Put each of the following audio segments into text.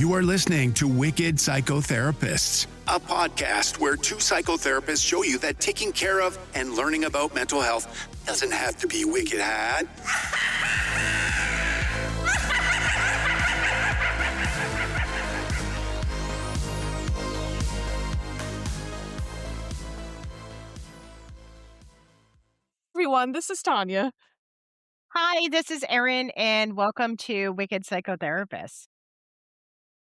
You are listening to Wicked Psychotherapists, a podcast where two psychotherapists show you that taking care of and learning about mental health doesn't have to be wicked hard. Everyone, this is Tanya. Hi, this is Erin, and welcome to Wicked Psychotherapists.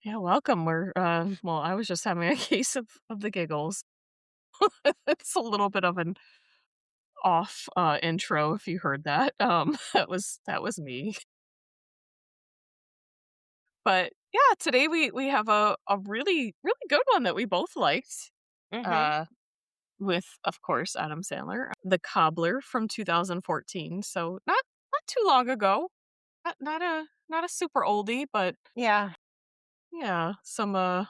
Yeah, welcome. I was just having a case of the giggles. It's a little bit of an off intro if you heard that. That was me. But yeah, today we have a really good one that we both liked. With, of course, Adam Sandler, The Cobbler from 2014. So not too long ago. Not a super oldie, but Yeah. some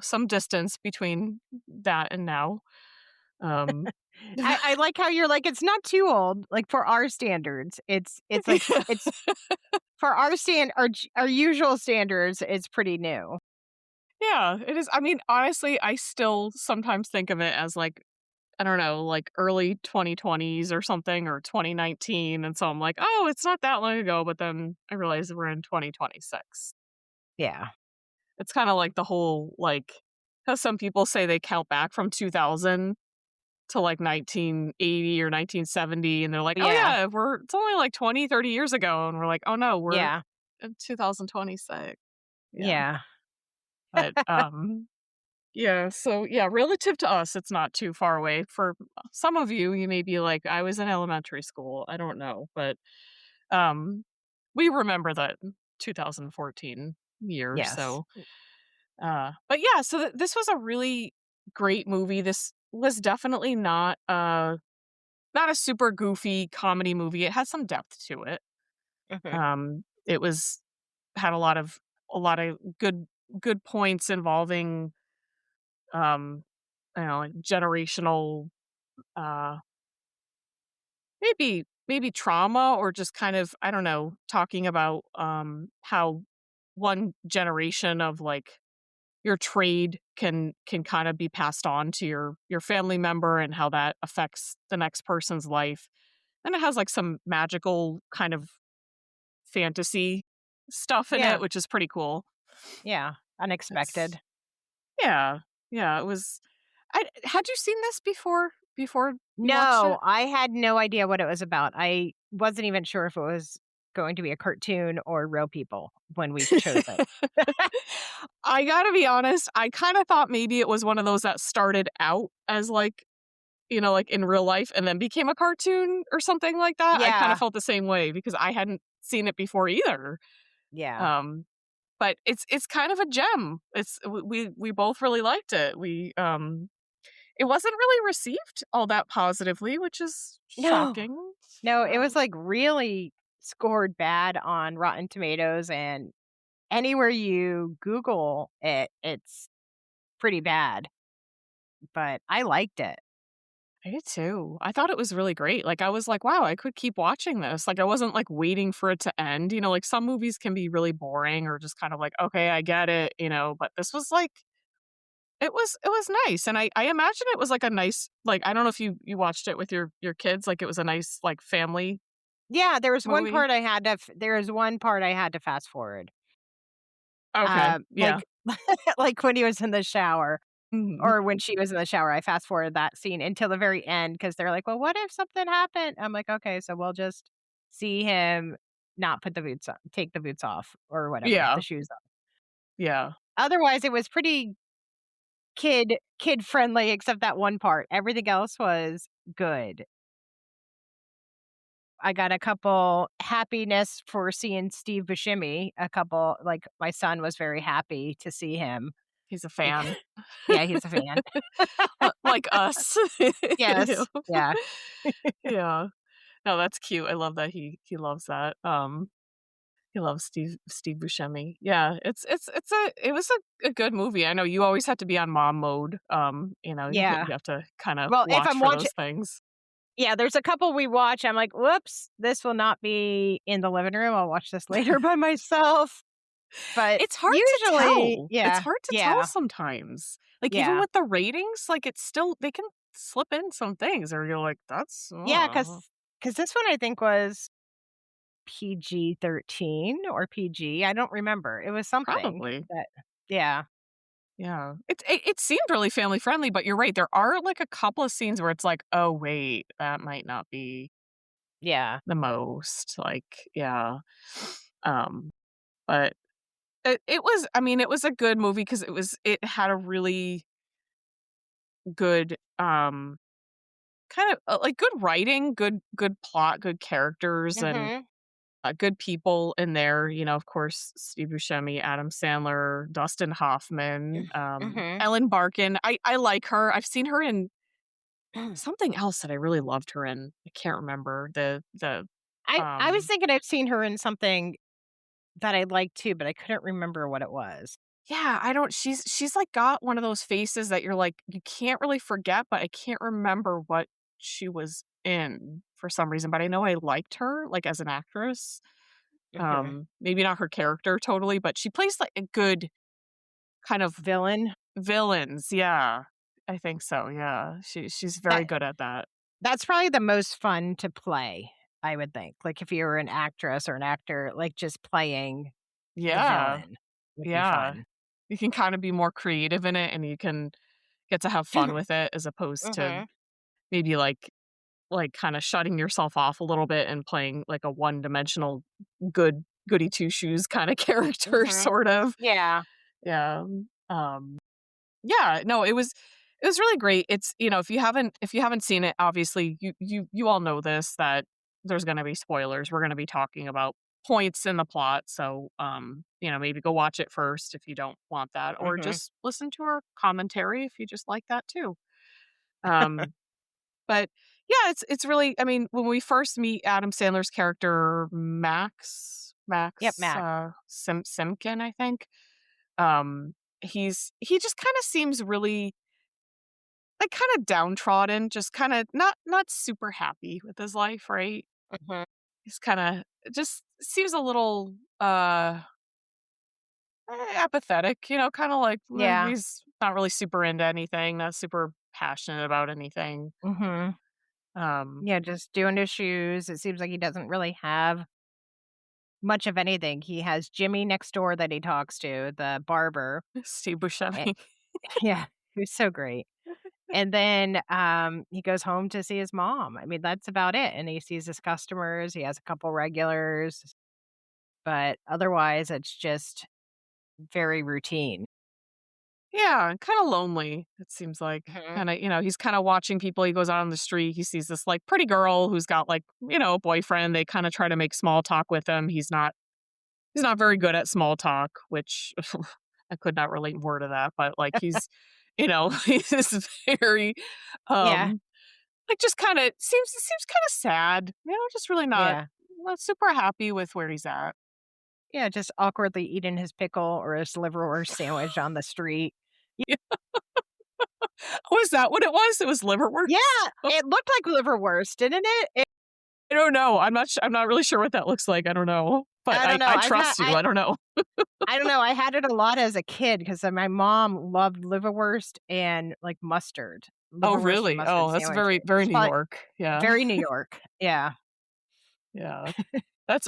some distance between that and now. I like how you're like, it's not too old, like for our standards. It's like it's for our usual standards, it's pretty new. Yeah, it is. I mean, honestly, I still sometimes think of it as like, I don't know, like early 2020s or something, or 2019. And so I'm like, oh, it's not that long ago. But then I realize we're in 2026. Yeah. It's kind of like the whole, like, how some people say they count back from 2000 to like 1980 or 1970. And they're like, oh Yeah. yeah, it's only like 20, 30 years ago. And we're like, oh no, we're Yeah. in 2026. Yeah. But yeah, so yeah, relative to us, it's not too far away. For some of you, you may be like, I was in elementary school. I don't know, but we remember that 2014 year. Yes. So, but yeah, so this was a really great movie. This was definitely not a super goofy comedy movie. It had some depth to it. It had a lot of good points involving like generational maybe trauma, or just kind of, I don't know, talking about how one generation of like your trade can kind of be passed on to your family member, and how that affects the next person's life. And it has like some magical kind of fantasy stuff in it, which is pretty cool. Yeah. Unexpected. Yeah. It was. Had you seen this before you watched No, it? I had no idea what it was about. I wasn't even sure if it was going to be a cartoon or real people when we chose it. I gotta be honest, I kind of thought maybe it was one of those that started out as like, like in real life and then became a cartoon or something like that. I kind Yeah. of felt the same way because I hadn't seen it before either. Yeah. But it's kind of a gem. We both really liked it. It wasn't really received all that positively, which is shocking. No, it was like really scored bad on Rotten Tomatoes, and anywhere you Google it, it's pretty bad. But I liked it. I did too. I thought it was really great. Like, I was like, wow, I could keep watching this. Like, I wasn't like waiting for it to end. Like some movies can be really boring, or just kind of like, okay, I get it, but this was like, it was nice. And I imagine it was like a nice, like, I don't know if you watched it with your kids, like it was a nice like family. Yeah, there was one movie. part I had to fast forward. Okay. Yeah. Like when he was in the shower. Mhm. Or when she was in the shower, I fast forwarded that scene until the very end, because they're like, well, what if something happened? I'm like, okay, so we'll just see him not put the boots on, take the boots off or whatever, Yeah. the shoes off. Yeah. Otherwise, it was pretty kid friendly, except that one part. Everything else was good. I got a couple happiness for seeing Steve Buscemi. Like my son was very happy to see him. He's a fan. Yeah, he's a fan. Like us. Yes. Yeah. Yeah. No, that's cute. I love that he loves that. He loves Steve Buscemi. Yeah, it was a good movie. I know you always have to be on mom mode. Yeah. You have to kind of Well, if watch I'm for watching, those things. yeah, there's a couple we watch. I'm like, whoops, this will not be in the living room. I'll watch this later by myself. But It's hard to usually, tell. It's yeah, hard to tell yeah, sometimes. Like, even yeah, with the ratings, like, it's still they can slip in some things or you're like, "That's yeah, because this one I think was PG-13 or PG. I don't remember. It was something probably." that, yeah, Yeah. It seemed really family friendly, but you're right, there are, like, a couple of scenes where it's like, "Oh, wait, that might not be yeah. the most." Like, yeah. Um, but it was I mean, it was a good movie because it had a really good, kind of, like, good writing, good plot, good characters, and, Mhm, good people in there, of course, Steve Buscemi, Adam Sandler, Dustin Hoffman, mhm. Ellen Barkin. I like her. I've seen her in something else that I really loved her in. I can't remember I was um thinking I've seen her in something that I liked too, but I couldn't remember what it was. yeah, I don't she's, like, got one of those faces that you're like, you can't really forget, but I can't remember what she was in for some reason, but I know I liked her, like, as an actress. Mhm. Maybe not her character totally, but she plays, like, a good kind of Villain? villains, yeah. I think so, yeah. She's very That good at that. that's probably the most fun to play, I would think. Like, if you were an actress or an actor, like, just playing the Yeah, villain would be yeah. fun. You can kinda be more creative in it, and you can get to have fun with it as opposed to Mhm, maybe, kinda shutting yourself off a little bit and playing, like, a one-dimensional goody two-shoes kinda character, mhm. sort of. Yeah. Yeah, yeah, no, it was really great. It's if you haven't seen it, obviously you all know this that there's gonna be spoilers. We're gonna be talking about points in the plot. So maybe go watch it first if you don't want that, or Mhm. just listen to our commentary if you just like that too. Um, but yeah, it's really I mean, when we first meet Adam Sandler's character Yep, Max Mac. Simkin, I think. He just kind of seems really like kinda downtrodden, just kinda not super happy with his life, right? Mhm. He's kinda just seems a little, apathetic, kinda like, Yeah. he's not really super into anything, not super passionate about anything. Mhm. Um, Yeah, just doing his shoes. It seems like he doesn't really have much of anything. He has Jimmy next door that he talks to, the barber. Steve Eh Buscemi. yeah, who's so great. And then, he goes home to see his mom. I mean, that's about it, and he sees his customers, he has a couple regulars, but otherwise, it's just very routine. Yeah, kinda lonely, it seems like. Mhm. Kinda, he's kinda watching people, he goes out on the street, he sees this, like, pretty girl who's got, like, a boyfriend, they kinda try to make small talk with him, he's not very good at small talk, which I could not relate more to that, but, like, he's very, Yeah, um, like, just kinda seems kinda sad, just really yeah. not super happy with where he's at. Yeah, just awkwardly eating his pickle or his liverwurst sandwich on the street. Yeah. Oh, is that what it was? It was Yeah, liverwurst? it looked like liverwurst, didn't it? I don't know, I'm not really sure what that looks like, I don't know, but I don't know, I trust you, I don't know. I don't know, I had it a lot as a kid 'cause, my mom loved liverwurst and, like, mustard. Oh, Liverwurst and really? mustard Oh, that's very, sandwiches. very It's New probably York, yeah. very New York. Yeah. Yeah.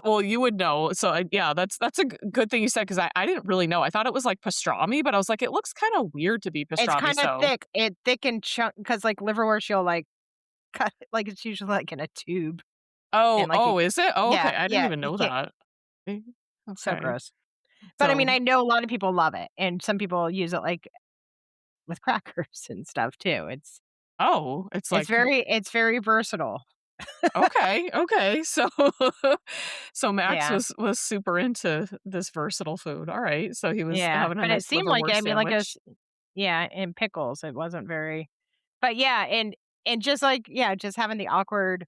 Well, you would know. So, yeah, that's a good thing you said because I didn't really know. I thought it was like pastrami, but I was like, it looks kind of weird to be It's pastrami. kinda So, thick. It thick and chunk because like, liverwurst, you'll, like, cut it like, it's usually, like, in a tube and, like, you is it? Oh, okay. yeah, I didn't yeah, even you know can't that. Eh, so Okay. gross. But, I mean, So, I know a lot of people love it, and some people use it, like, with crackers and stuff too. it's like, It's very versatile. okay, okay. So, so Max Yeah. was super into this versatile food. All right. So he was Yeah, having a but it nice seemed like it. liverwurst I mean, like, sandwich. yeah, and pickles, it wasn't very but, yeah, and just, like yeah, just having the awkward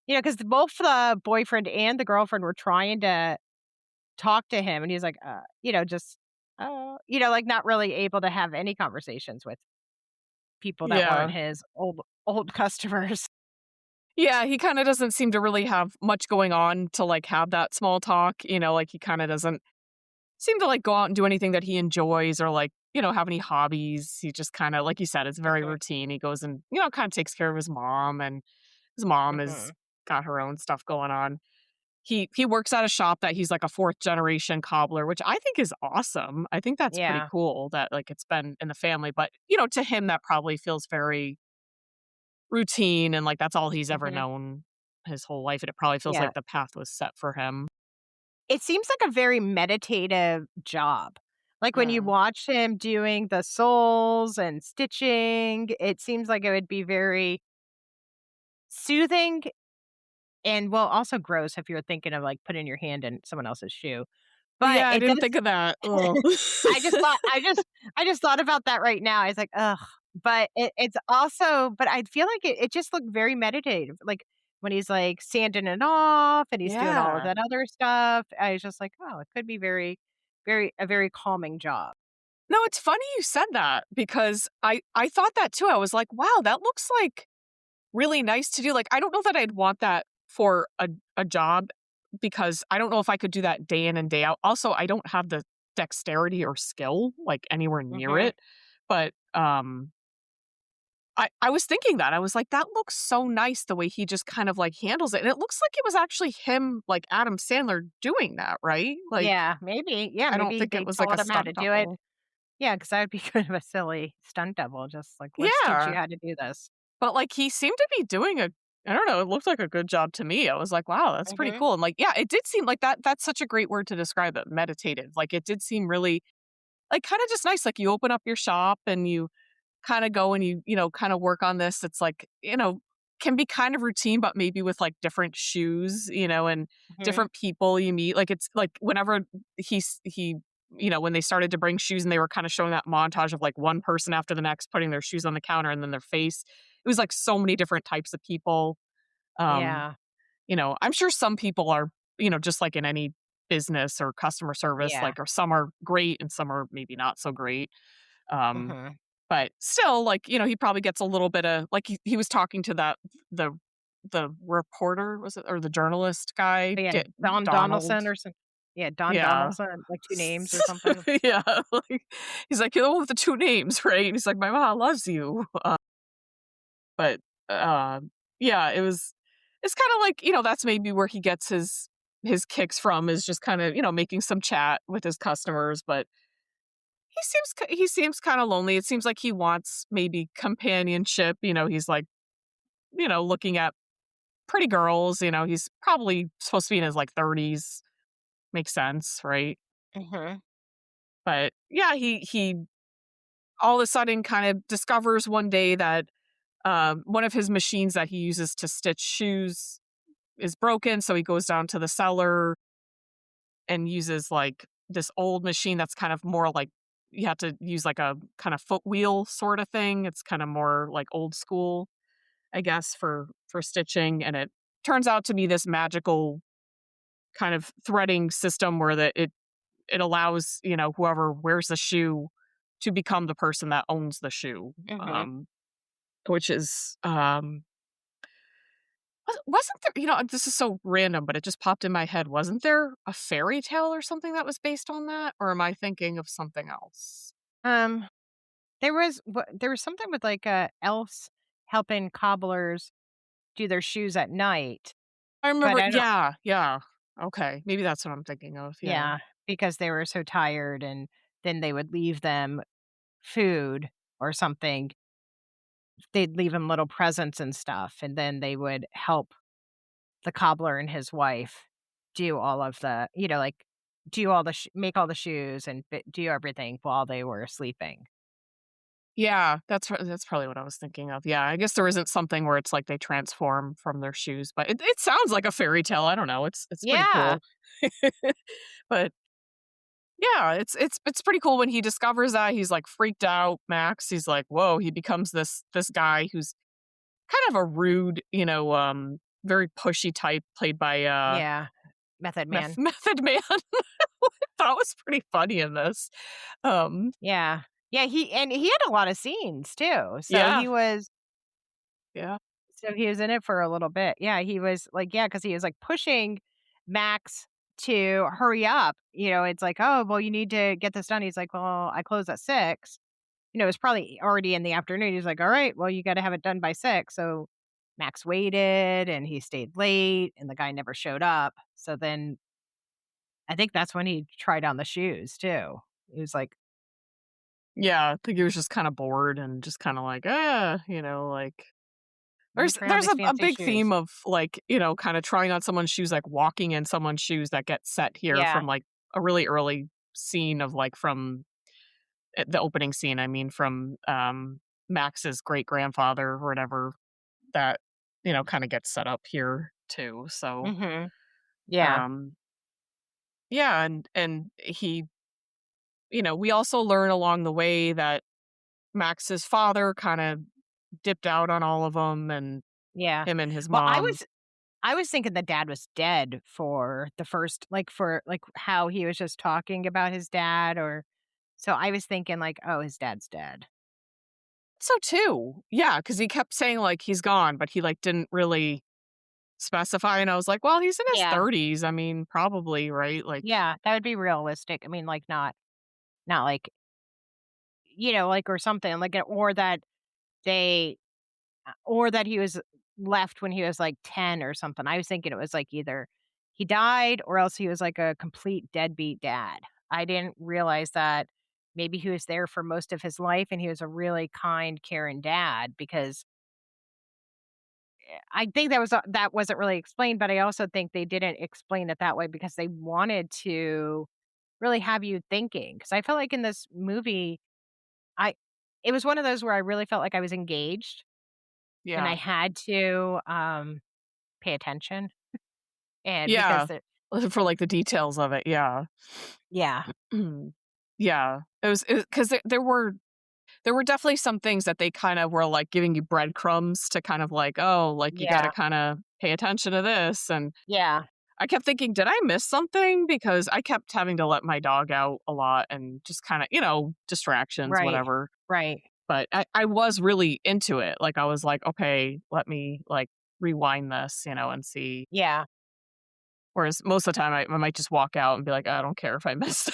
because both the boyfriend and the girlfriend were trying to talk to him, and he's like, just, like, not really able to have any conversations with people that weren't Yeah. his old customers. Yeah, he kinda doesn't seem to really have much going on to, like, have that small talk, like, he kinda doesn't seem to like go out and do anything that he enjoys or like, have any hobbies. He just kind of, like you said, it's very Mhm, routine. He goes and, kind of takes care of his mom, and his mom has mhm. got her own stuff going on. He works at a shop that he's like a fourth generation cobbler, which I think is awesome. I think that's pretty Yeah. cool that like it's been in the family, but to him that probably feels very routine and like that's all he's ever Mhm. known his whole life, and it probably feels Yeah. like the path was set for him. It seems like a very meditative job. Like, when you Mm. watch him doing the soles and stitching, it seems like it would be very soothing and, well, also gross if you're thinking of, like, putting your hand in someone else's shoe. But Yeah, I it didn't does. think of that. Ugh. I just thought about that right now. I was like, "Ugh." But it's also, but I feel like it just looked very meditative. Like, when he's, like, sanding it off and he's doing all of Yeah. that other stuff, I was just like, "Oh, it could be very calming job." No, it's funny you said that because I thought that too. I was like, "Wow, that looks like really nice to do." Like, I don't know that I'd want that for a job because I don't know if I could do that day in and day out. Also, I don't have the dexterity or skill like anywhere near Mhm, it. But I was thinking that. I was like, that looks so nice the way he just kind of like handles it. And it looks like it was actually him, like Adam Sandler doing that, right? Like yeah, maybe, yeah, I don't maybe think it they was like a taught him how to stunt do it. double. Yeah, because that would be kind of a silly stunt double, just like, "Let's teach you Yeah. how to do this." But, like, he seemed to be doing a I don't know, it looked like a good job to me. I was like, "Wow, that's pretty Mhm, cool." And, like, yeah, it did seem like that's such a great word to describe it, meditative. Like, it did seem really, like, kinda just nice. Like, you open up your shop and you kinda go and kinda work on this. It's like, can be kind of routine, but maybe with, like, different shoes, and mhm, different people you meet. Like, it's like whenever when they started to bring shoes and they were kinda showing that montage of, like, one person after the next putting their shoes on the counter and then their face. It was, like, so many different types of people. Um, yeah, I'm sure some people are, just like in any business or customer service, yeah, like, or some are great and some are maybe not so great. Um mhm. but still, like, he probably gets a little bit of like he was talking to the the reporter, was it, or the journalist guy, But yeah, Don Donald. Donaldson or some, yeah, Don Yeah. Donaldson, like 2 names or something. Yeah, like, he's like, "You're the one with the 2 names, right?" And he's like, "My mom loves you." But, uh, yeah, it's kinda like, that's maybe where he gets his kicks from is just kinda, making some chat with his customers, but he seems kinda lonely. It seems like he wants maybe companionship. He's like, looking at pretty girls. He's probably supposed to be in his, like, 30s. Makes sense, right? Mhm, But, yeah, he all of a sudden kind of discovers one day that, one of his machines that he uses to stitch shoes is broken, so he goes down to the cellar and uses, like, this old machine that's kind of more like you have to use, like, a kind of foot wheel sorta thing. It's kinda more, like, old school, I guess, for stitching, and it turns out to be this magical kind of threading system where it allows, whoever wears the shoe to become the person that owns the shoe, mhm. which is, wasn't there, this is so random, but it just popped in my head. Wasn't there a fairy tale or something that was based on that? Or am I thinking of something else? Um, there was something with, like, elves helping cobblers do their shoes at night, I but remember, I don't. yeah, yeah. Okay, maybe that's what I'm thinking of, yeah. Yeah, because they were so tired, and then they would leave them food or something. They'd leave him little presents and stuff, and then they would help the cobbler and his wife do all of the, like, do all the make all the shoes and do everything while they were sleeping. Yeah, that's probably what I was thinking of. Yeah, I guess there isn't something where it's like they transform from their shoes, but it sounds like a fairy tale. I don't know. It's pretty Yeah. cool. But yeah, it's pretty cool when he discovers that. He's like freaked out, Max. He's like, "Whoa," he becomes this guy who's kind of a rude, very pushy type played by Yeah. Method Man. Method Man. That was pretty funny in this. Um Yeah. Yeah, he had a lot of scenes too. yeah. Yeah. So he was in it for a little bit. Yeah, he was like, yeah, because he was like pushing Max to hurry up. It's like, oh, well, you need to get this done. He's like, well, I close at 6. It's probably already in the afternoon. He's like, all right, well, you got to have it done by 6. So Max waited and he stayed late and the guy never showed up. So then I think that's when he tried on the shoes too. He was like, Yeah, I think he was just kind of bored and just kind of like, like let me there's try on there's these a fancy big shoes. theme of like, kind of trying on someone's shoes, like walking in someone's shoes that get set here Yeah. from like a really early scene of like from the opening scene, I mean, from Max's great grandfather or whatever that, kind of gets set up here too. So Mm-hmm. Yeah. um yeah, and he, we also learn along the way that Max's father kind of dipped out on all of them, and Yeah. him and his Well, I mom. was I was thinking the dad was dead for the first, like, for like how he was just talking about his dad, or so I was thinking like, oh, his dad's dead. So too. Yeah, because he kept saying like he's gone, but he like didn't really specify. And I was like, well, he's in his Yeah. 30s. I mean, probably, right? Like, Yeah, that would be realistic. I mean, like, not like, like, or something like, they or that he was left when he was like 10 or something. I was thinking it was like either he died or else he was like a complete deadbeat dad. I didn't realize that maybe he was there for most of his life and he was a really kind, caring dad, because I think that wasn't really explained, but I also think they didn't explain it that way because they wanted to really have you thinking. Because I felt like in this movie, I it was one of those where I really felt like I was engaged and I yeah. had to pay attention, and Yeah. because it For like the details of it. Yeah. yeah, Yeah. It was because there were definitely some things that they kind of were like giving you breadcrumbs to kind of like, oh, like you got to yeah, kind of pay attention to this. And yeah, I kept thinking, did I miss something? Because I kept having to let my dog out a lot and just kind of, distractions, right, whatever. right, But I was really into it. Like I was like, okay, let me like rewind this, and see. yeah. Whereas most of the time I might just walk out and be like, I don't care if I missed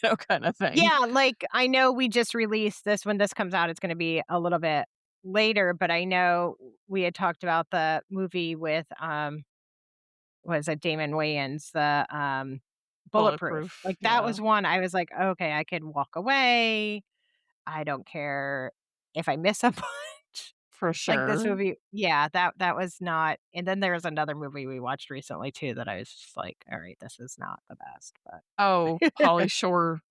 that, kind of thing. Yeah, like, I know we just released this. When this comes out, it's gonna be a little bit later, but I know we had talked about the movie with, was it Damon Wayans, the, Bulletproof. Bulletproof. Like, that Yeah, was one I was like, "Okay, I could walk away. I don't care if I miss a bunch." for Like, this sure. movie, yeah, that was not. And then there was another movie we watched recently too that I was just like, "Alright, this is not the best," Oh, but Polly Shore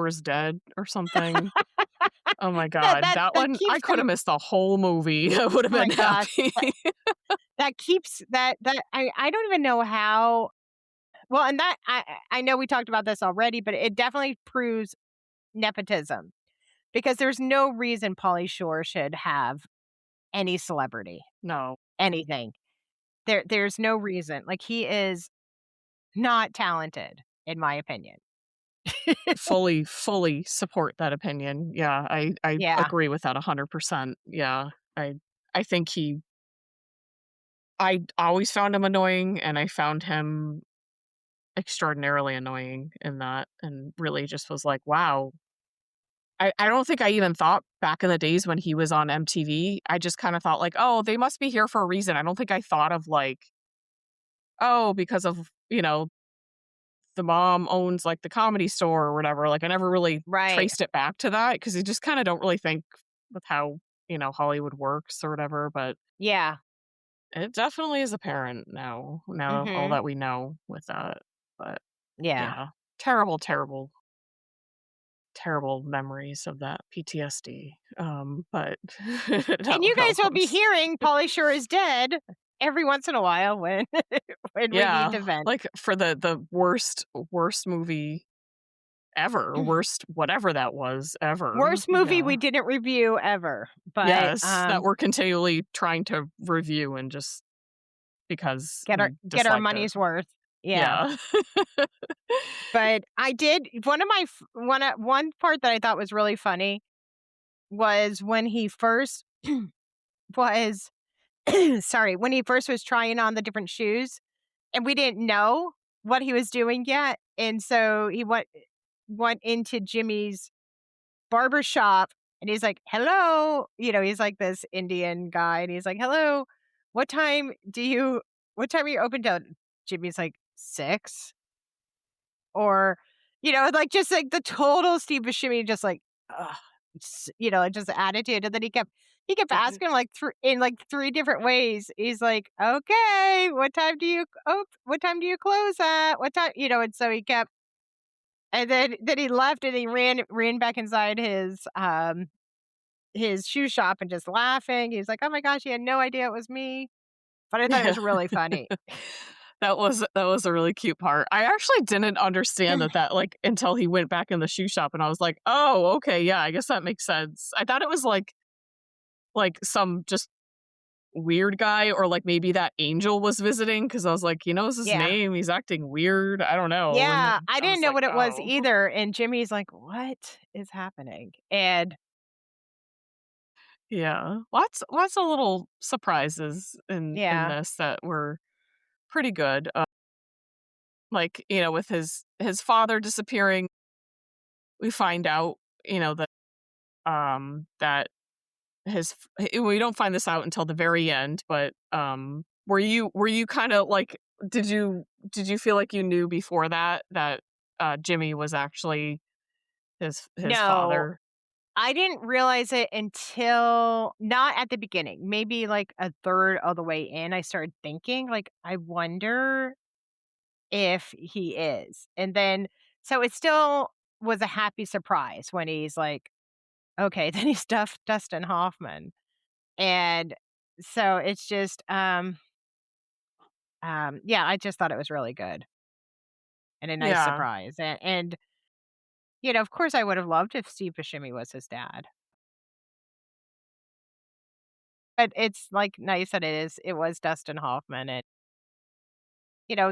is dead or something. Oh my that god, that that that one I keeps could have them. missed the whole movie. I would have Oh my been gosh. happy. That keeps that I don't even know how. Well, and that I know we talked about this already, but it definitely proves nepotism, because there's no reason Pauly Shore should have any celebrity, No, anything. There's no reason. Like, he is not talented, in my opinion. fully support that opinion. Yeah, I Yeah. agree with that 100%. Yeah. I I think I always found him annoying, and I found him extraordinarily annoying in that, and really just was like, wow. I don't think I even thought back in the days when he was on MTV. I just kind of thought like, oh, they must be here for a reason. I don't think I thought of like, oh, because of, the mom owns like the comedy store or whatever. Like I never really Right. traced it back to that because you just kind of don't really think with how, Hollywood works or whatever. But Yeah. it definitely is apparent now all Mhm. that we know with that. But Yeah. yeah, terrible, terrible, terrible memories of that PTSD. But And no, you no, guys will be hearing Pauly Shore is dead every once in a while when when we need yeah, to vent. like for the worst movie ever, worst whatever that was ever. Worst movie we Yeah. didn't review ever, but, Yes, that we're continually trying to review and just because we get our disliked it. money's worth. Yeah. Yeah. But I did one of my f one part that I thought was really funny was when he first was sorry, when he first was trying on the different shoes, and we didn't know. what he was doing yet, and so he went into Jimmy's barber shop, and he's like, "Hello," he's like this Indian guy, and he's like, "Hello, what time do you what time are you open till?" Jimmy's like, "6?" Or, like, just, like, the total Steve Buscemi, just, like, ugh, just attitude, and then he kept asking him, like, in, like, 3 different ways. He's like, "Okay, what time do you close at? What time," and so he kept and then he left, and he ran back inside his shoe shop and just laughing. He was like, "Oh my gosh, he had no idea it was me." But I thought it Yeah. was really funny. That was a really cute part. I actually didn't understand that, like, until he went back in the shoe shop, and I was like, "Oh, okay, yeah, I guess that makes sense." I thought it was like some just weird guy, or like maybe that angel was visiting, because I was like, he knows his Yeah. name, he's acting weird, I don't know, and Yeah, then I I didn't was know like, what it was "Oh." either, and Jimmy's like, "What is happening?" And Yeah. Lots of little surprises in yeah, this that were pretty good. Like, with his father disappearing, we find out, that we don't find this out until the very end, but were you kind of like, did you feel like you knew before that Jimmy was actually his no, father? I didn't realize it until not at the beginning, maybe like a third of the way in, I started thinking, like, I wonder if he is. And then, so it still was a happy surprise when he's like, okay, then he's Dustin Hoffman. And so it's just, yeah, I just thought it was really good and a nice Yeah. surprise. And of course, I would have loved if Steve Buscemi was his dad. But it's like nice that it was Dustin Hoffman. And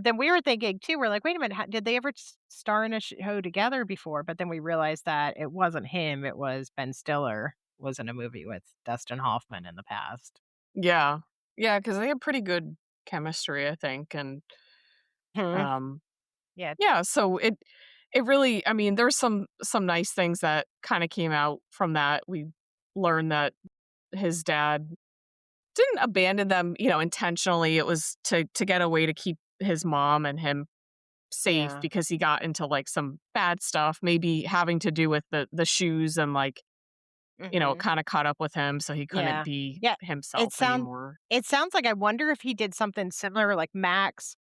then we were thinking too. We're like, wait a minute, did they ever star in a show together before? But then we realized that it wasn't him. It was Ben Stiller was in a movie with Dustin Hoffman in the past. Yeah. Yeah, because they have pretty good chemistry, I think, and Hmm. um Yeah. yeah, so it really, I mean, there's some nice things that kind of came out from that. We learned that his dad didn't abandon them, intentionally. It was to get a way to keep his mom and him safe, Yeah. because he got into like some bad stuff, maybe having to do with the shoes, and like, it Hmm. kind of caught up with him, so he couldn't Yeah. be Yeah. It himself sound anymore. it sounds like I wonder if he did something similar like Max.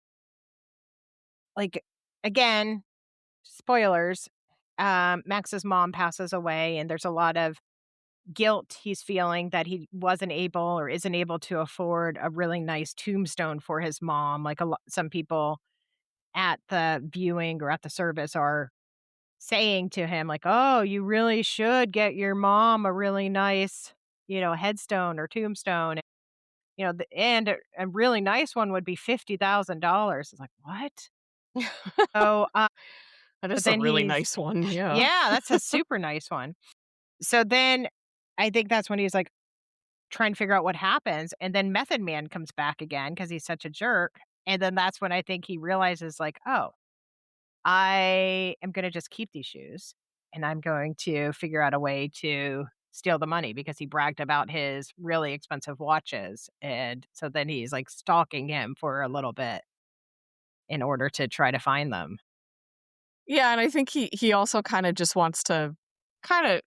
Like, again, spoilers. Max's mom passes away, and there's a lot of guilt he's feeling that he wasn't able or isn't able to afford a really nice tombstone for his mom. Like some people at the viewing or at the service are saying to him, like, "Oh, you really should get your mom a really nice, headstone or tombstone." And a really nice one would be $50,000. It's like, what? So, That but is a then really nice one. Yeah. yeah, that's a super nice one. So then I think that's when he's like trying to figure out what happens. And then Method Man comes back again because he's such a jerk. And then that's when I think he realizes, like, oh, I am going to just keep these shoes and I'm going to figure out a way to steal the money because he bragged about his really expensive watches. And so then he's like stalking him for a little bit in order to try to find them. Yeah, and I think he also kind of just wants to kind of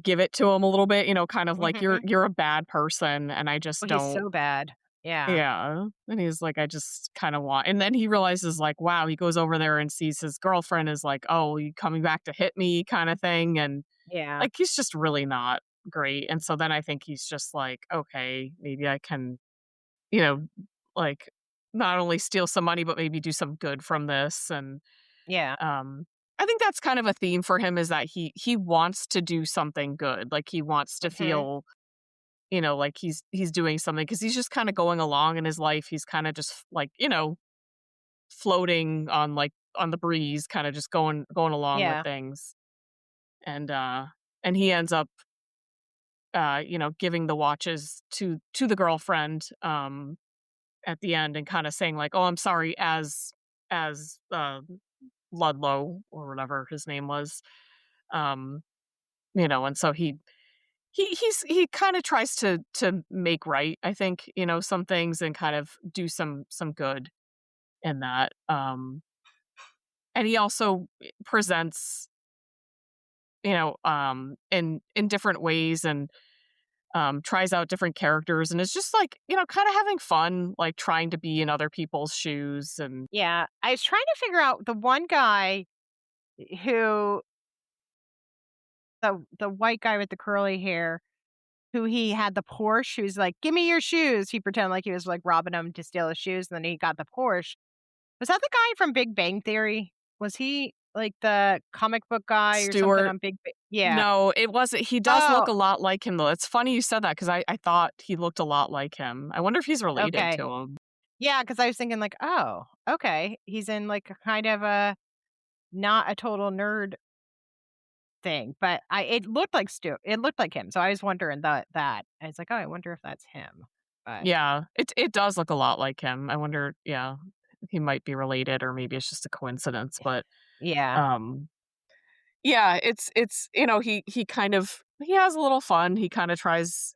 give it to him a little bit, kind of like, you're Hmm. you're a bad person, and I just Well, he's don't. so bad. Yeah. Yeah. And he's like, I just kind of want, and then he realizes, like, wow, he goes over there and sees his girlfriend is like, "Oh, you coming back to hit me," kind of thing, and Yeah. like, he's just really not great. And so then I think he's just like, okay, maybe I can, you know, like, not only steal some money, but maybe do some good from this. And Yeah. um, I think that's kind of a theme for him, is that he wants to do something good. Like, he wants to Hmm. feel, like he's doing something, because he's just kind of going along in his life. He's kind of just like, floating on, like, on the breeze, kind of just going along with Yeah. things. And and he ends up giving the watches to the girlfriend at the end, and kind of saying like, "Oh, I'm sorry," as as Ludlow or whatever his name was. Um, and so he kind of tries to make right, I think, some things and kind of do some good in that. And he also presents, in different ways and tries out different characters and is just like, kind of having fun, like trying to be in other people's shoes. And Yeah. I was trying to figure out the one guy who the white guy with the curly hair who he had the Porsche, who's like, "Give me your shoes." He pretended like he was, like, robbing him to steal his shoes, and then he got the Porsche. Was that the guy from Big Bang Theory? Was he, like, the comic book guy or something Stuart, on Big Ba Yeah. no, it wasn't. He does look Oh, a lot like him, though. It's funny you said that because I thought he looked a lot like him. I wonder if he's related okay. to him. Yeah, because I was thinking like, "Oh, okay. He's in, like, a kind of a not a total nerd thing," but it looked like it looked like him, so I was wondering that. I was like, "Oh, I wonder if that's him." But Yeah, it does look a lot like him. I wonder, yeah, he might be related or maybe it's just a coincidence, but, yeah. um, yeah, it's he kind of he has a little fun. He kinda tries,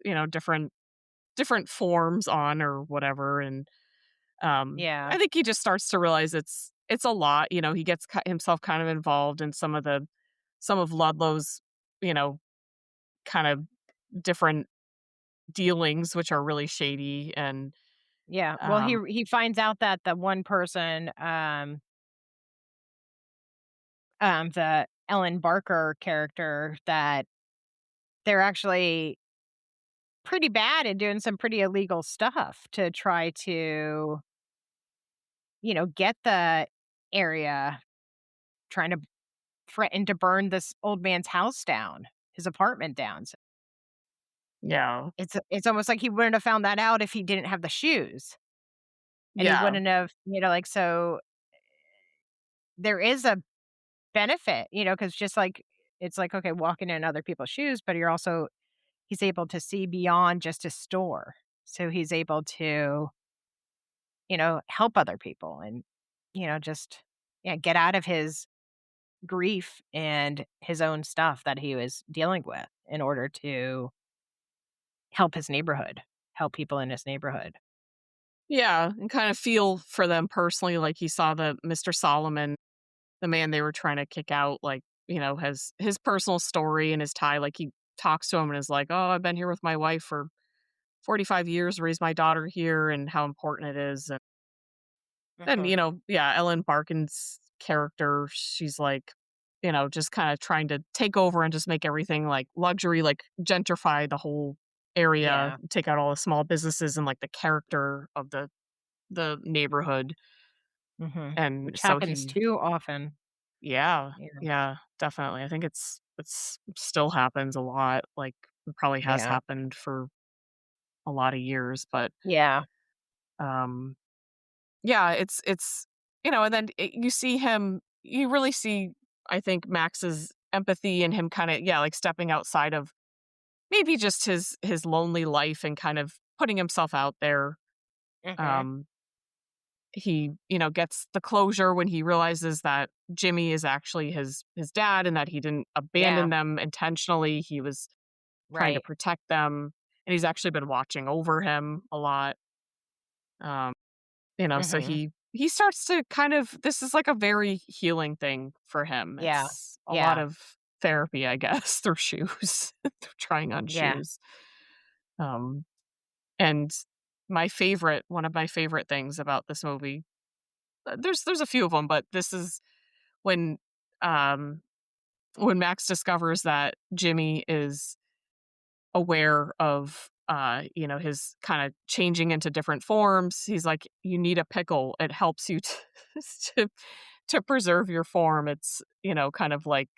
different forms on or whatever, and, Yeah. I think he just starts to realize it's a lot. He gets himself kind of involved in some of Ludlow's, you know, kind of different dealings, which are really shady, and, Yeah. Well, um he finds out that the one person, the Ellen Barker character, that they're actually pretty bad and doing some pretty illegal stuff to try to, get the area, trying to threaten to burn this old man's house down, his apartment down. So yeah. it's almost like he wouldn't have found that out if he didn't have the shoes, and he Yeah. wouldn't have, like, so there is a benefit, because just like it's like, okay, walking in other people's shoes, but he's able to see beyond just his store. So he's able to, help other people and, just yeah, get out of his grief and his own stuff that he was dealing with in order to help his neighborhood, help people in his neighborhood. Yeah, and kind of feel for them personally, like he saw the Mr. Solomon, the man they were trying to kick out, like, has his personal story and his tie, like, he talks to him and is like, "Oh, I've been here with my wife for 45 years, raised my daughter here, and how important it is." And then, Mhm. yeah, Ellen Barkin's character, she's like, just kind of trying to take over and just make everything like luxury, like gentrify the whole area, Yeah. take out all the small businesses and like the character of the neighborhood. Mhm. And Which so happens he too often. yeah, Yeah. yeah, definitely. I think it's still happens a lot, like, it probably has Yeah. happened for a lot of years, but, Yeah. um, yeah, it's and then you really see, I think, Max's empathy and him kinda, yeah, like, stepping outside of maybe just his lonely life and kind of putting himself out there. Mhm. um he, gets the closure when he realizes that Jimmy is actually his dad and that he didn't Yeah. abandon them intentionally. He was trying to Right. protect them, and he's actually been watching over him a lot. Um, so Mhm. he starts to kind of this is like a very healing thing for him. Yeah. It's a lot Yeah. of therapy, I guess, through shoes, through trying on Yeah. shoes. Um, and one of my favorite things about this movie, there's a few of them, but this is when um when Max discovers that Jimmy is aware of his kind of changing into different forms. He's like, you need a pickle, it helps you to to, to preserve your form. It's kind of like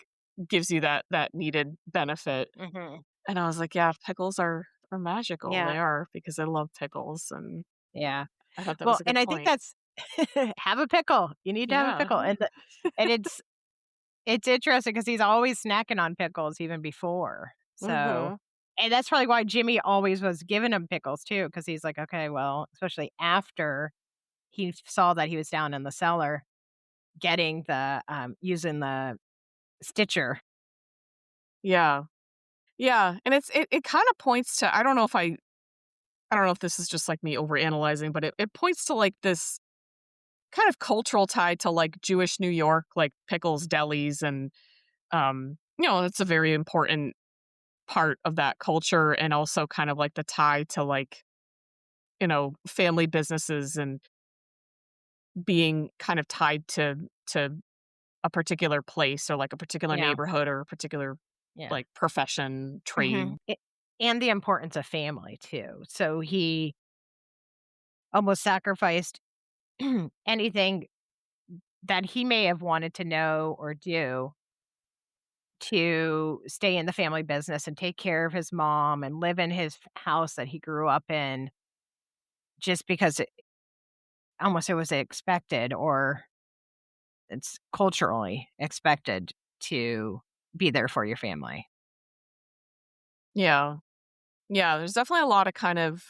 gives you that needed benefit. Mhm. And I was like, yeah, pickles are magical. Yeah. They are, because I love pickles, and Yeah. I thought that Well, was a and good I think point. that's have a pickle. You need to have a Yeah. pickle, and it's interesting because he's always snacking on pickles even before. So Mhm. and that's probably why Jimmy always was giving him pickles too, because he's like, "Okay, well," especially after he saw that he was down in the cellar. getting the using the stitcher. Yeah. Yeah, and it kinda points to I don't know if this is just, like, me overanalyzing, but it points to, like, this kind of cultural tie to, like, Jewish New York, like, pickles, delis, and, it's a very important part of that culture, and also kind of, like, the tie to, like, family businesses and being kind of tied to a particular place or, like, a particular Yeah. neighborhood or a particular, Yeah. like, profession, hmm trade. And the importance of family too. So he almost sacrificed anything that he may have wanted to know or do to stay in the family business and take care of his mom and live in his house that he grew up in just because it was expected, or it's culturally expected to be there for your family. Yeah. Yeah, there's definitely a lot of kind of,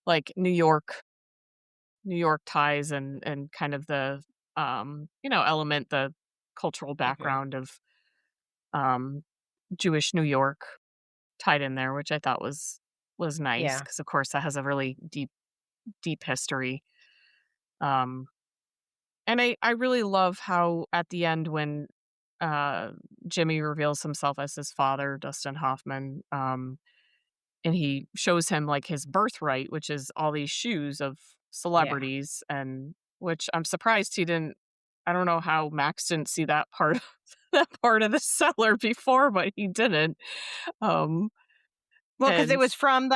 like, New York ties and kind of the, element, the cultural Mhm. background of, um, Jewish New York tied in there, which I thought was nice Yeah, because of course, that has a really deep history. Um, and I really love how at the end when, uh, Jimmy reveals himself as his father, Dustin Hoffman, and he shows him, like, his birthright, which is all these shoes of yeah. celebrities, and which I'm surprised he didn't. I don't know how Max didn't see that part of that part of the cellar before, but he didn't. Um, Well, because and it was from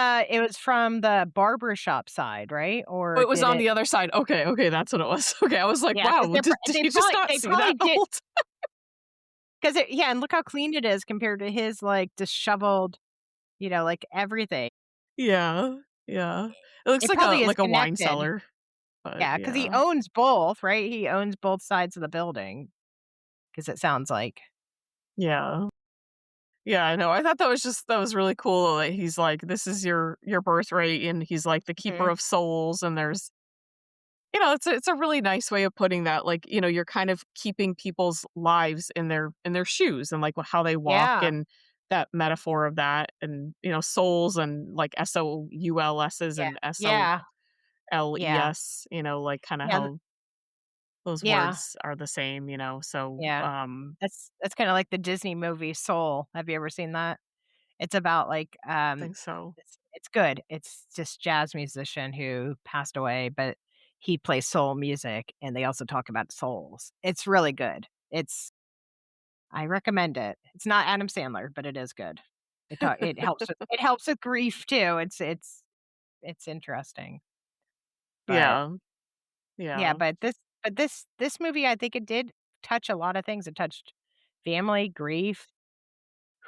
the barbershop side, right? oh, Or it was did on it? the other side. Okay, okay, that's what it was. Okay, I was like, Yeah, because "Wow, did he just not they see probably that the did, whole time?" because yeah, and look how clean it is compared to his, like, disheveled, like, everything. Yeah, yeah. It looks It probably is like a wine connected. cellar, but Yeah, because he yeah. owns both, right? He owns both sides of the building. Because it sounds like. Yeah. Yeah, I know. I thought that was really cool that he's like, "This is your birthright," and he's like the keeper Mhm. of souls, and there's it's a really nice way of putting that, like, you're kind of keeping people's lives in their shoes and, like, how they walk Yeah. and that metaphor of that and, souls and, like, SOULS's Yeah. and Yeah. Yeah. SOLES, like, kinda Yeah, how those yeah, words are the same, so, yeah. That's kinda like the Disney movie Soul. Have you ever seen that? It's about, like, think so. it's good. It's this jazz musician who passed away, but he plays soul music, and they also talk about souls. It's really good. I recommend it. It's not Adam Sandler, but it is good. It helps with grief too. It's interesting. But Yeah, yeah, yeah, but this movie, I think it did touch a lot of things. It touched family, grief,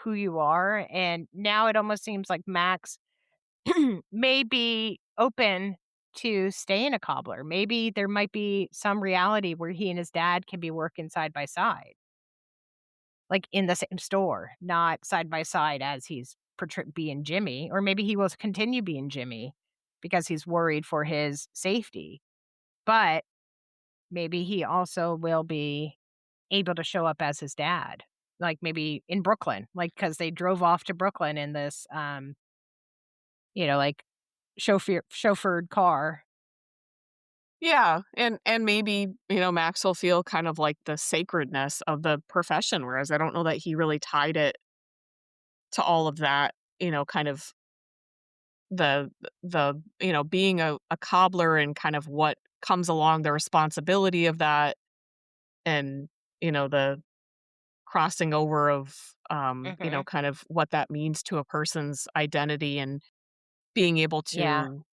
who you are, and now it almost seems like Max may be open to staying a cobbler. Maybe there might be some reality where he and his dad can be working side by side, like in the same store, not side by side as he's being Jimmy, or maybe he will continue being Jimmy because he's worried for his safety. But maybe he also will be able to show up as his dad, like, maybe in Brooklyn, like because they drove off to Brooklyn in this, like, chauffeured car. yeah, and maybe, Max will feel kind of like the sacredness of the profession, whereas I don't know that he really tied it to all of that, kind of being a cobbler and kind of what comes along, the responsibility of that, and, the crossing over of, Mhm. kind of what that means to a person's identity and being able Yeah, to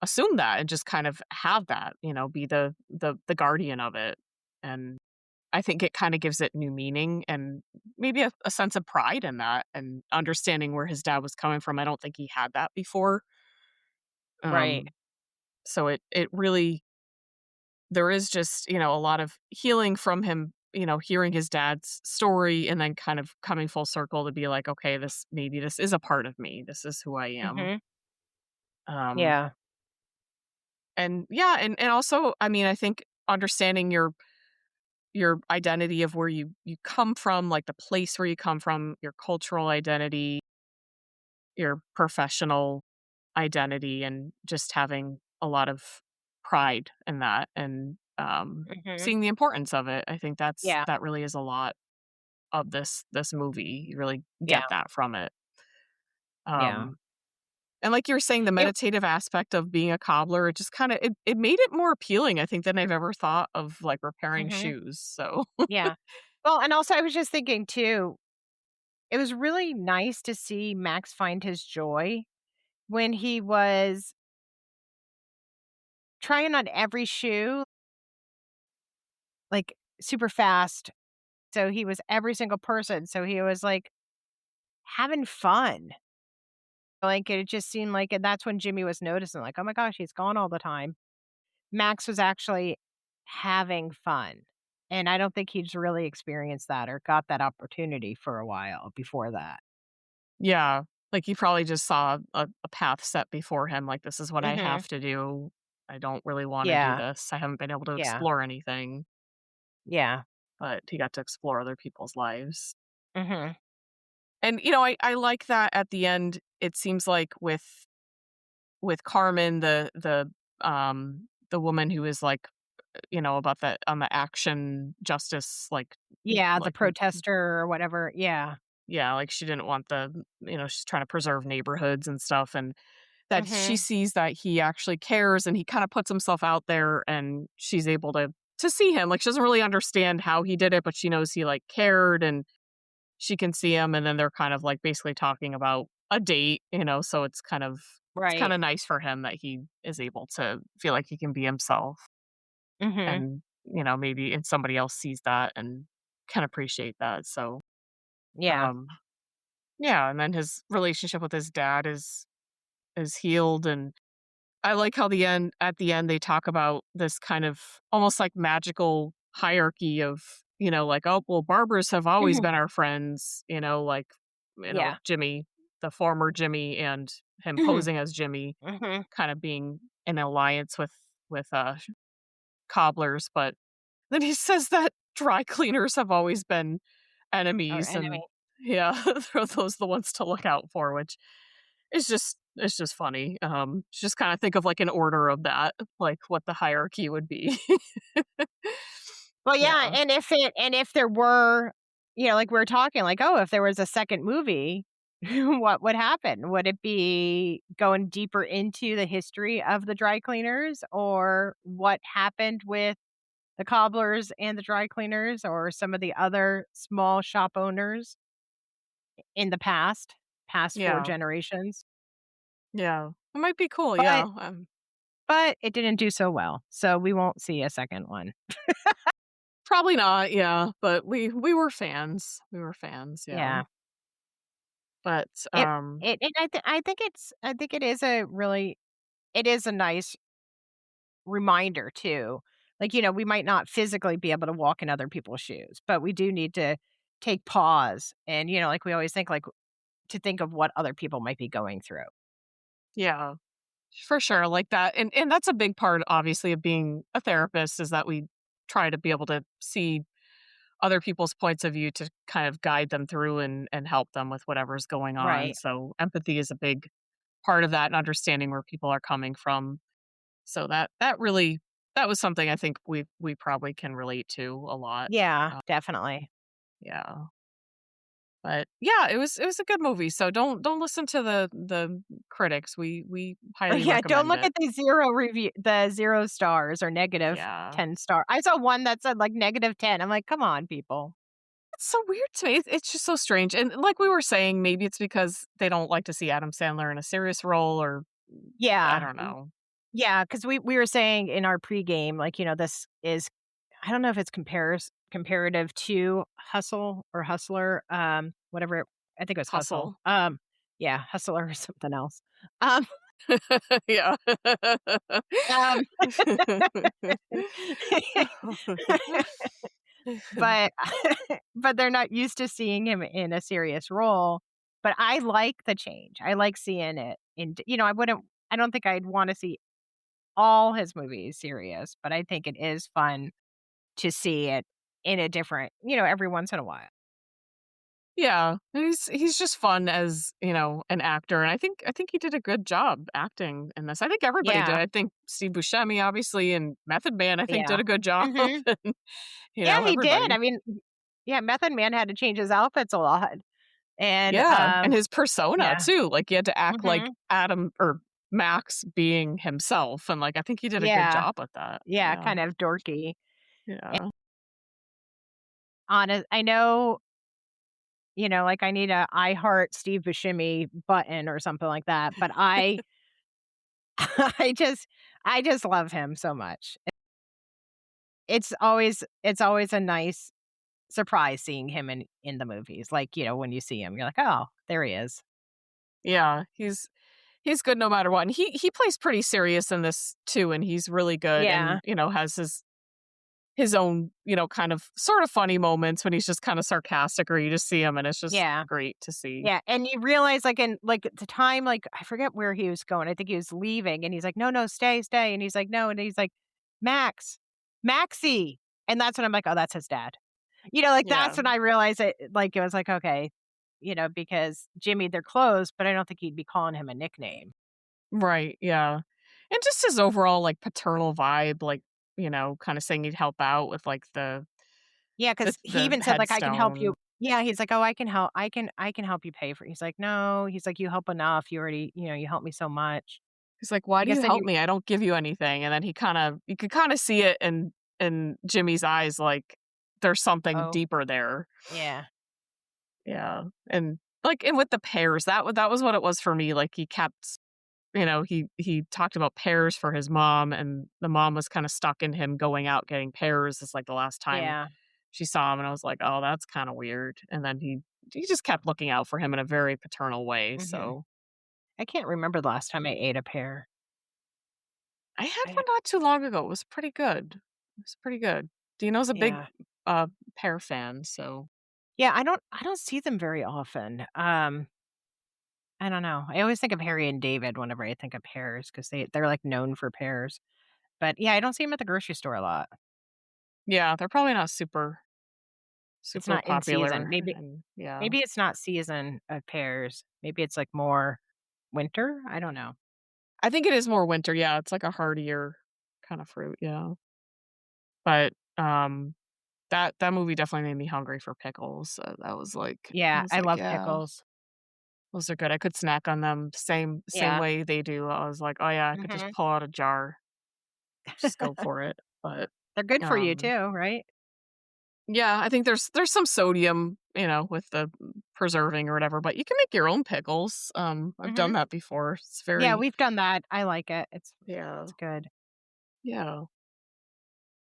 assume that and just kind of have that, be the guardian of it. And I think it kind of gives it new meaning and maybe a sense of pride in that and understanding where his dad was coming from. I don't think he had that before. right. Um, so it really there is just, a lot of healing from him, hearing his dad's story and then kind of coming full circle to be like, okay, this is a part of me. This is who I am. Mhm. Um, Yeah. and yeah, and also, I mean, I think understanding your identity of where you come from, like the place where you come from, your cultural identity, your professional identity, and just having a lot of pride in that, and Mhm. seeing the importance of it. I think Yeah. that really is a lot of this movie. You really Yeah. get that from it. Yeah. Um, and like you were saying, the It meditative aspect of being a cobbler, it just kind of it made it more appealing, I think, than I've ever thought of like repairing Mhm. shoes. So Yeah. Well, and also I was just thinking too, it was really nice to see Max find his joy when he was trying on every shoe, like, super fast. So he was every single person. So he was, like, having fun. Like, it just seemed like and that's when Jimmy was noticing, like, "Oh my gosh, he's gone all the time." Max was actually having fun, and I don't think he's really experienced that or got that opportunity for a while before that. yeah, like he probably just saw a path set before him. Like, this is what I Mhm. have to do. I don't really want to do Yeah. this. I haven't been able to Yeah. explore anything, Yeah. but he got to explore other people's lives. Mhm. And I like that at the end. It seems like with Carmen, the woman who is like, about the on the action justice, Yeah, the like protester or whatever. Yeah. yeah, like she didn't want she's trying to preserve neighborhoods and stuff, and that she Mhm. sees that he actually cares, and he kind of puts himself out there, and she's able to see him. Like, she doesn't really understand how he did it, but she knows he like cared, and she can see him, and then they're kind of like basically talking about a date, so it's kind Right. of nice for him that he is able to feel like he can be himself, Mhm. and maybe and somebody else sees that and can appreciate that. So Yeah. um yeah, and then his relationship with his dad is healed, and I like how at the end they talk about this kind of almost like magical hierarchy of, like, oh, well, barbers have always Mhm. been our friends, like, Yeah. Jimmy, the former Jimmy, and him Mhm. posing as Jimmy Mhm. kind of being in alliance with cobblers, but then he says that dry cleaners have always been Our enemies, enemy. and yeah, those the ones to look out for, which it's just funny. Just kind of think of like an order of that, like what the hierarchy would be. Well, yeah, Yeah. and if there were, like we were talking, like, oh, if there was a second movie, what would happen? Would it be going deeper into the history of the dry cleaners or what happened with the cobblers and the dry cleaners or some of the other small shop owners in the past 4 Yeah. generations? Yeah. It might be cool. Yeah. But but it didn't do so well, so we won't see a second one. Probably not. Yeah. But we were fans. We were fans. Yeah. Yeah. But It and I think it is a really it is a nice reminder too. Like, we might not physically be able to walk in other people's shoes, but we do need to take pause and, like we always think like to think of what other people might be going through. yeah, for sure. Like that. And that's a big part, obviously, of being a therapist, is that we try to be able to see other people's points of view to kind of guide them through and help them with whatever's going on. Right. So empathy is a big part of that, and understanding where people are coming from. So that was something I think we probably can relate to a lot. Yeah, Uh, definitely. yeah. But yeah, it was a good movie. So don't listen to the critics. We highly Yeah, don't recommend look it. at the 0 stars or negative Yeah. 10 star. I saw one that said like -10. I'm like, "Come on, people." It's so weird to me. It's just so strange. And like we were saying, maybe it's because they don't like to see Adam Sandler in a serious role, or I Yeah. don't know. Yeah, because we were saying in our pregame, like, this is I don't know if it's comparative to Hustle or Hustler, whatever I think it was Hustle. Hustle. Yeah, Hustler or something else. Um, Yeah. um, but but they're not used to seeing him in a serious role. But I like the change. I like seeing it I don't think I'd wanna see all his movies serious, but I think it is fun to see it in a different, every once in a while. Yeah, he's just fun as, an actor, and I think he did a good job acting in this. I think everybody did. Yeah. I think Steve Buscemi, obviously, and Method Man, I think, Yeah. did a good job, Mhm. and, Yeah, he did. I everybody. mean, yeah, Method Man had to change his outfits a lot. And, Yeah, and his persona yeah. too, like, he had to act like Mhm. Adam or Max being himself, and, like, I think he did a good Yeah. job with that. Yeah, Yeah, kind of dorky. And yeah. I know, like I need a I heart Steve Buscemi button or something like that, but I I just I just love him so much. It's always a nice surprise seeing him in the movies. Like, when you see him, you're like, "Oh, there he is." Yeah, he's good no matter what, and he plays pretty serious in this too, and he's really good Yeah. and, has his own, kind of sort of funny moments when he's just kinda sarcastic or you just see him and it's just Yeah. great to see. Yeah, and you realize, like, in, like, the time, like, I forget where he was going, I think he was leaving, and he's like, "No, no, stay, stay," and he's like, "No," and he's like, "Max, Maxie," and that's when I'm like, "Oh, that's his dad." Like, that's Yeah. when I realized it was like, okay, because Jimmy, they're close, but I don't think he'd be calling him a nickname. Right, yeah. And just his overall, like, paternal vibe, like, kinda saying he'd help out with, like, Yeah, the because he the even said, like, "I can help you." headstone. Yeah, he's like, "Oh, I can help you pay for it." He's like, "No," he's like, "You help enough, you already you help me so much." He's like, "Why I do guess you then help you me? I don't give you anything." And then you could kinda see it in Jimmy's eyes, like, there's something Oh, deeper there. yeah. Yeah, and, like, and with the pears, that was what it was for me, like, he kept he talked about pears for his mom, and the mom was kinda stuck in him going out getting pears. It's, like, the last time Yeah. she saw him, and I was like, "Oh, that's kinda weird." And then he just kept looking out for him in a very paternal way, Mhm. so I can't remember the last time I ate a pear. I had I one not too long ago, it was pretty good. It was pretty good. Dino's a big, Yeah. uh, pear fan, so Yeah, I don't see them very often. I don't know. I always think of Harry and David whenever I think of pears because they're, like, known for pears. But, yeah, I don't see them at the grocery store a lot. yeah, they're probably not It's super not in season. popular, and yeah. Maybe it's not season of pears. Maybe it's, like, more winter? I don't know. I think it is more winter, yeah, it's like a hardier kinda fruit, yeah. But, that movie definitely made me hungry for pickles, so that was like I Yeah, was I like, love "Yeah, pickles. those are good." I could snack on them same Yeah. way they do. I was like, "Oh, yeah, I could just Mhm. pull out a jar, just go for it." But, They're good for you um too, right? yeah, I think there's some sodium, with the preserving or whatever, but you can make your own pickles. I've done Mhm. that before. It's Yeah, very we've done that. I like it. It's yeah, it's good. yeah.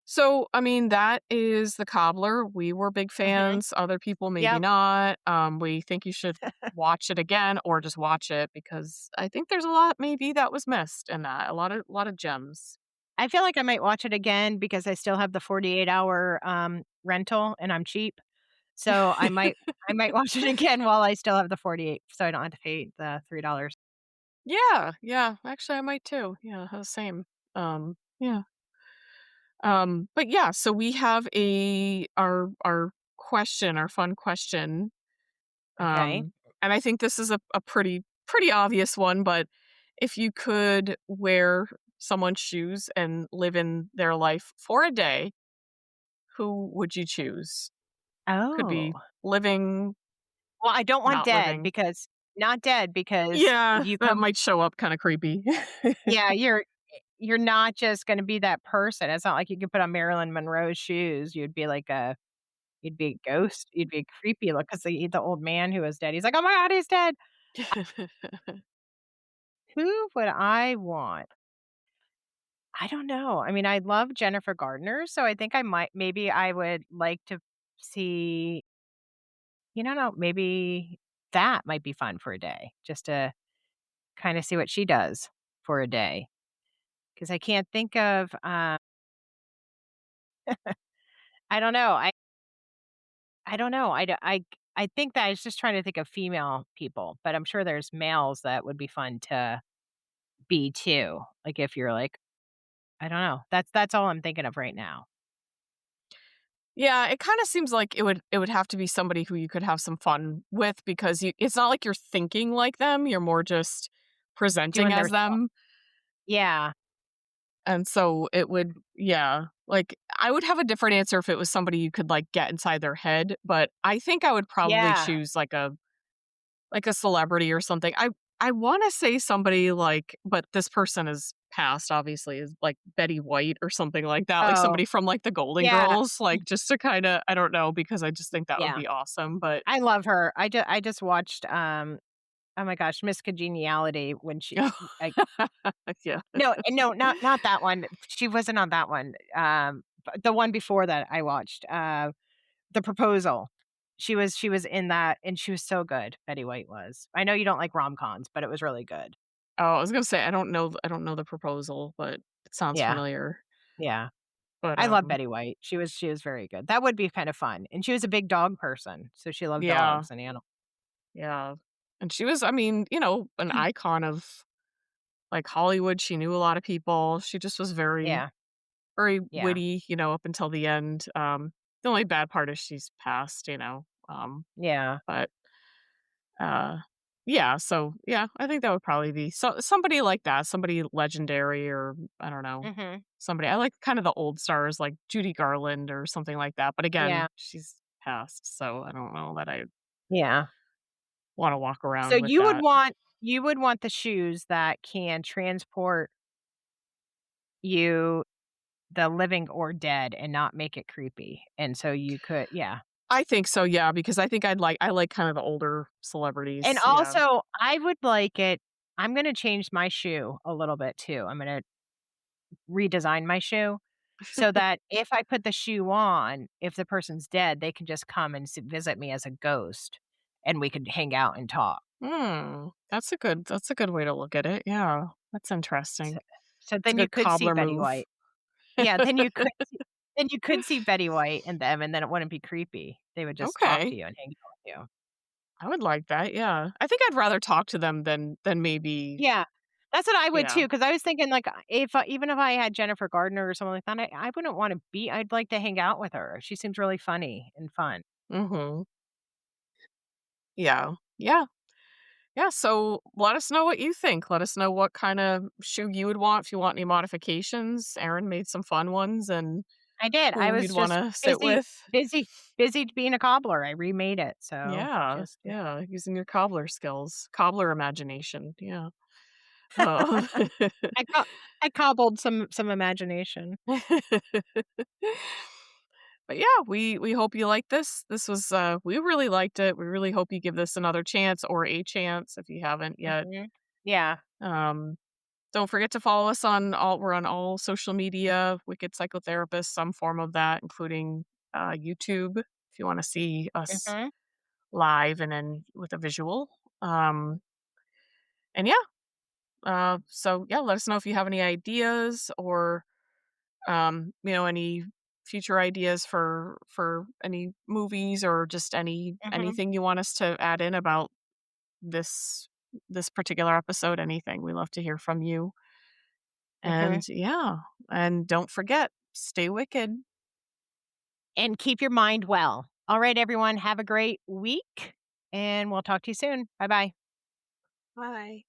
So, I mean, that is the Cobbler. We were big Mhm. fans. Other people maybe Yep. not. We think you should watch it again or just watch it because I think there's a lot maybe that was missed in that. A lot of gems. I feel like I might watch it again because I still have the 48-hour, rental and I'm cheap. So I might watch it again while I still have the 48 so I don't have to pay the $3. Yeah, yeah. Actually, I might too. Yeah, same. Yeah. But yeah, so we have our question, our fun question. Okay. And I think this is a pretty obvious one, but if you could wear someone's shoes and live in their life for a day, who would you choose? Could be Oh. living, Well, I don't want not dead living. because not dead because Yeah, you that come might show up kind of creepy. yeah, you're not just gonna be that person. It's not like you could put on Marilyn Monroe's shoes. You'd be a ghost. You'd be a creepy look 'cause the old man who was dead, he's like, "Oh my god, he's dead." Who would I want? I don't know. I mean, I love Jennifer Gardner, so I think maybe I would like to see no, maybe that might be fun for a day, just to kinda see what she does for a day. Because I can't think of, I don't know. I don't know. I think that I was just trying to think of female people, but I'm sure there's males that would be fun to be too. Like, if you're like I don't know. That's all I'm thinking of right now. Yeah, it kinda seems like it would have to be somebody who you could have some fun with because it's not like you're thinking like them, you're more just presenting Doing their as thought. them, Yeah. and so it would yeah, like, I would have a different answer if it was somebody you could, like, get inside their head, but I think I would probably Yeah. choose, like a celebrity or something. I wanna say somebody like but this person is passed, obviously, is like Betty White or something like that, like Oh, somebody from, like, the Golden yeah. Girls, like, just to kinda I don't know, because I just think that would Yeah. be awesome, but I love her. I just watched, oh my gosh, Miss Congeniality when I Yeah. no, not that one. She wasn't on that one. The one before that I watched, The Proposal. She was in that, and she was so good, Betty White was. I know you don't like rom-coms, but it was really good. Oh, I was gonna say, I don't know The Proposal, but it sounds Yeah, familiar, yeah. but, I love Betty White. She was very good. That would be kind of fun, and she was a big dog person, so she loved yeah, dogs and animals. yeah, and she was, I mean, an icon of, like, Hollywood, she knew a lot of people, she just was very Yeah, very yeah, witty, up until the end. The only bad part is she's passed, yeah. but uh, yeah. So yeah, I think that would probably be somebody like that, somebody legendary, or I don't know, Mhm. somebody I like kind of the old stars like Judy Garland or something like that. But again, Yeah, she's passed, so I don't know that I yeah. want to walk So around with you would that. want you would want the shoes that can transport you, the living or dead, and not make it creepy, and so you could yeah. I think so, yeah, because I like kind of the older And celebrities, yeah. also, I would like it I'm gonna change my shoe a little bit too. I'm gonna redesign my shoe so that if I put the shoe on, if the person's dead, they can just come and visit me as a ghost, and we could hang out and talk. That's a good way to look at it, yeah. That's So interesting. so It's a then you good could see cobbler Betty move. White. Yeah, then you could see Betty White and them, and then it wouldn't be creepy. They would just talk to Okay. you and hang out with you. I would like that, yeah. I think I'd rather talk to them than maybe Yeah. That's what I would yeah. too, because I was thinking, like, if even if I had Jennifer Gardner or someone like that, I wouldn't wanna be I'd like to hang out with her. She seems really funny and fun. Mhm. Yeah. Yeah. Yeah, so let us know what you think. Let us know what kinda shoe you would want, if you want any modifications. Aaron made some fun ones and I did. I who was you'd just wanna sit busy with. busy busy being a cobbler. I remade it, so Yeah, just yeah, using your cobbler skills, cobbler imagination, yeah. Oh. I co I cobbled some imagination. But yeah, we hope you like this. This was we really liked it. We really hope you give this another chance or a chance if you haven't yet. Mhm. Yeah. Um don't forget to follow us on all we're on all social media, Wicked Psychotherapists, some form of that, including YouTube if you want to see us Mhm. live and then with a visual. Um and yeah, so yeah, let us know if you have any ideas or any future ideas for any movies or just Mhm. anything you want us to add in about this this particular episode, anything. We love to hear from you. Mhm. And yeah, and don't forget, stay wicked. And keep your mind well. Alright, everyone, have a great week, and we'll talk to you soon. Bye-bye. Bye.